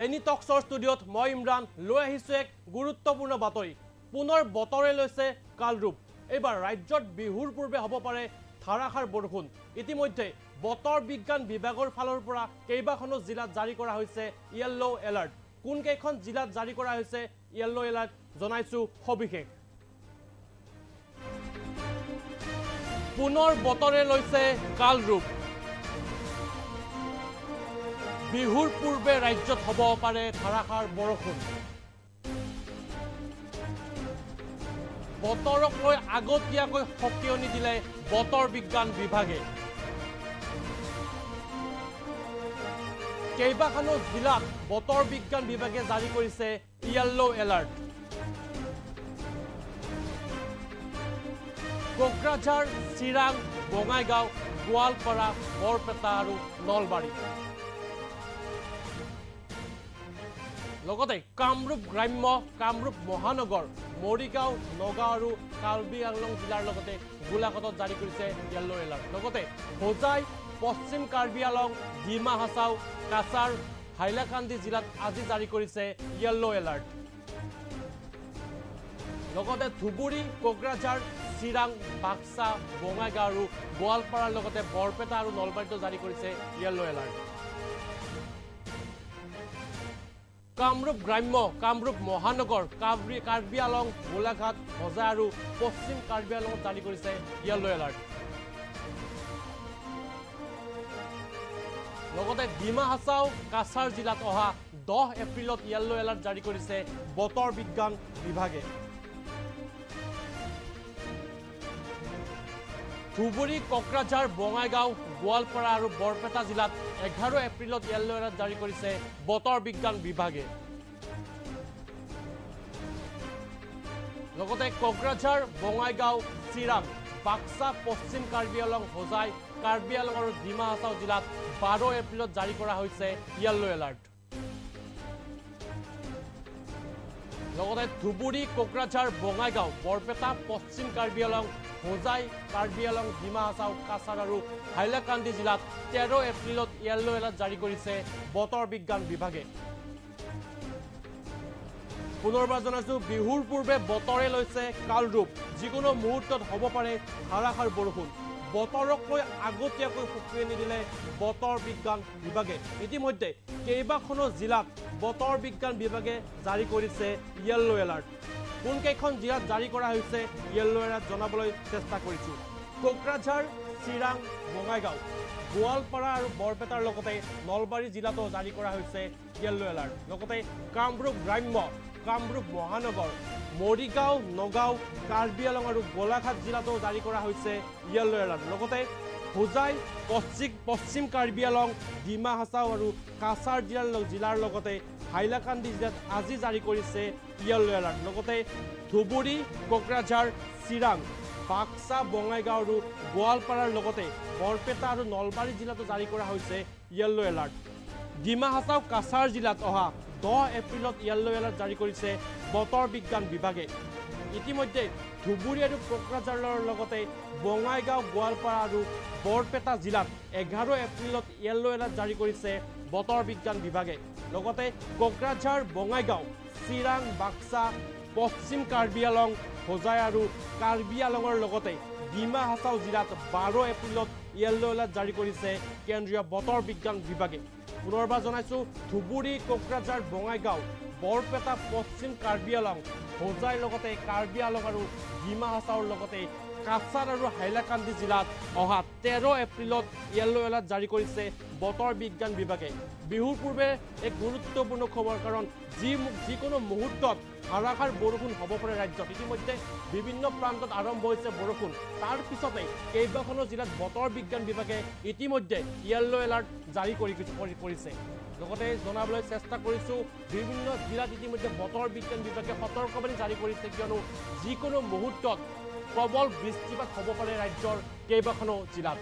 any টক্সৰ ষ্টুডিঅ'ত মই ইমৰান লৈ আহিছোঁ এক গুৰুত্বপূৰ্ণ বাতৰি পুনৰ বতৰে লৈছে কালৰূপ এইবাৰ ৰাজ্যত বিহুৰ পূৰ্বে হ'ব পাৰে ধাৰাসাৰ বৰষুণ ইতিমধ্যে বতৰ বিজ্ঞান বিভাগৰ ফালৰ পৰা কেইবাখনো জিলাত জাৰি কৰা হৈছে ইয়েলো এলাৰ্ট কোন কেইখন জিলাত জাৰি কৰা হৈছে ইয়েলো এলাৰ্ট জনাইছো সবিশেষ পুনৰ বতৰে লৈছে কালৰূপ বিহুৰ পূৰ্বে ৰাজ্যত হ'ব পাৰে ধাৰাসাৰ বৰষুণ বতৰক লৈ আগতীয়াকৈ সকিয়নি দিলে বতৰ বিজ্ঞান বিভাগে কেইবাখনো জিলাত বতৰ বিজ্ঞান বিভাগে জাৰি কৰিছে ইয়েলো এলাৰ্ট কোকৰাঝাৰ চিৰাং বঙাইগাঁও গোৱালপাৰা বৰপেটা আৰু নলবাৰী লগতে কামৰূপ গ্ৰাম্য কামৰূপ মহানগৰ মৰিগাঁও নগাঁও আৰু কাৰ্বি আংলং জিলাৰ লগতে গোলাঘাটত জাৰি কৰিছে ইয়েলো এলাৰ্ট লগতে হোজাই পশ্চিম কাৰ্বি আংলং ডিমা হাছাও কাছাৰ হাইলাকান্দি জিলাত আজি জাৰি কৰিছে ইয়েলো এলাৰ্ট লগতে ধুবুৰী কোকৰাঝাৰ চিৰাং বাক্সা বঙাইগাঁও আৰু গোৱালপাৰাৰ লগতে বৰপেটা আৰু নলবাৰীতো জাৰি কৰিছে ইয়েলো এলাৰ্ট কামৰূপ গ্ৰাম্য কামৰূপ মহানগৰ কাৰ্বি আংলং গোলাঘাট হোজাই আৰু পশ্চিম কাৰ্বি আংলঙত জাৰি কৰিছে ইয়েলো এলাৰ্ট লগতে ডিমা হাছাও কাছাৰ জিলাত অহা 10 এপ্ৰিলত ইয়েলো এলাৰ্ট জাৰি কৰিছে বতৰ বিজ্ঞান বিভাগে ধুবুৰী কোকৰাঝাৰ বঙাইগাঁও গোৱালপাৰা আৰু বৰপেটা জিলাত 11 এপ্ৰিলত ইয়েলো এলাৰ্ট জাৰি কৰিছে বতৰ বিজ্ঞান বিভাগে লগতে কোকৰাঝাৰ বঙাইগাঁও চিৰাং বাক্সা পশ্চিম কাৰ্বি আংলং হোজাই কাৰ্বি আংলং আৰু ডিমা হাছাও জিলাত 12 এপ্ৰিলত জাৰি কৰা হৈছে ইয়েলো এলাৰ্ট লগতে ধুবুৰী কোকৰাঝাৰ বঙাইগাঁও বৰপেটা পশ্চিম কাৰ্বি আংলং হোজাই কাৰ্বি আংলং ডিমা হাছাও কাছাৰ আৰু হাইলাকান্দি জিলাত 13 এপ্ৰিলত ইয়েলো এলাৰ্ট জাৰি কৰিছে বতৰ বিজ্ঞান বিভাগে পুনৰবাৰ জনাইছো বিহুৰ পূৰ্বে বতৰে লৈছে কালৰূপ যিকোনো মুহূৰ্তত হ'ব পাৰে ধাৰাসাৰ বৰষুণ বতৰক লৈ আগতীয়াকৈ সকিয়নি দিলে বতৰ বিজ্ঞান বিভাগে ইতিমধ্যে কেইবাখনো জিলাত বতৰ বিজ্ঞান বিভাগে জাৰি কৰিছে ইয়েলো এলাৰ্ট কোন কেইখন জিলাত জাৰি কৰা হৈছে ইয়েলো এলাৰ্ট জনাবলৈ চেষ্টা কৰিছো কোকৰাঝাৰ চিৰাং বঙাইগাঁও গোৱালপাৰা আৰু বৰপেটাৰ লগতে নলবাৰী জিলাতো জাৰি কৰা হৈছে ইয়েলো এলাৰ্ট লগতে কামৰূপ গ্ৰাম্য কামৰূপ মহানগৰ মৰিগাঁও নগাঁও কাৰ্বি আংলং আৰু গোলাঘাট জিলাতো জাৰি কৰা হৈছে ইয়েলো এলাৰ্ট লগতে হোজাই পশ্চিম কাৰ্বি আংলং ডিমা হাছাও আৰু কাছাৰ জিলাৰ লগতে হাইলাকান্দি জিলাত আজি জাৰি কৰিছে ইয়েলো এলাৰ্ট লগতে ধুবুৰী কোকৰাঝাৰ চিৰাং বাক্সা বঙাইগাঁও আৰু গোৱালপাৰাৰ লগতে বৰপেটা আৰু নলবাৰী জিলাতো জাৰি কৰা হৈছে ইয়েলো এলাৰ্ট ডিমা হাছাও কাছাৰ জিলাত অহা 10 এপ্ৰিলত ইয়েলো এলাৰ্ট জাৰি কৰিছে বতৰ বিজ্ঞান বিভাগে ইতিমধ্যে ধুবুৰী আৰু কোকৰাঝাৰৰ লগতে বঙাইগাঁও গোৱালপাৰা আৰু বৰপেটা জিলাত 11 এপ্ৰিলত ইয়েলো এলাৰ্ট জাৰি কৰিছে বতৰ বিজ্ঞান বিভাগে লগতে কোকৰাঝাৰ বঙাইগাঁও চিৰাং বাক্সা পশ্চিম কাৰ্বি আংলং হোজাই আৰু কাৰ্বি আংলঙৰ লগতে ডিমা হাছাও জিলাত 12 এপ্ৰিলত ইয়েলো এলাৰ্ট জাৰি কৰিছে কেন্দ্ৰীয় বতৰ বিজ্ঞান বিভাগে পুনৰবাৰ জনাইছো ধুবুৰী কোকৰাঝাৰ বঙাইগাঁও বৰপেটা পশ্চিম কাৰ্বি আংলং হোজাইৰ লগতে কাৰ্বি আংলং আৰু ডিমা হাছাওৰ লগতে কাছাৰ আৰু হাইলাকান্দি জিলাত অহা 13 এপ্ৰিলত ইয়েলো এলাৰ্ট জাৰি কৰিছে বতৰ বিজ্ঞান বিভাগে বিহুৰ পূৰ্বে এক গুৰুত্বপূৰ্ণ খবৰ কাৰণ যিকোনো মুহূৰ্তত ধাৰাসাৰ বৰষুণ হ'ব পাৰে ৰাজ্যত ইতিমধ্যে বিভিন্ন প্ৰান্তত আৰম্ভ হৈছে বৰষুণ তাৰ পিছতে কেইবাখনো জিলাত বতৰ বিজ্ঞান বিভাগে ইতিমধ্যে ইয়েলো এলাৰ্ট জাৰি কৰিছে লগতে জনাবলৈ চেষ্টা কৰিছো বিভিন্ন জিলাত ইতিমধ্যে বতৰ বিজ্ঞান বিভাগে সতৰ্কবাণী জাৰি কৰিছে কিয়নো যিকোনো মুহূৰ্তত প্ৰবল বৃষ্টিপাত হ'ব পাৰে ৰাজ্যৰ কেইবাখনো জিলাত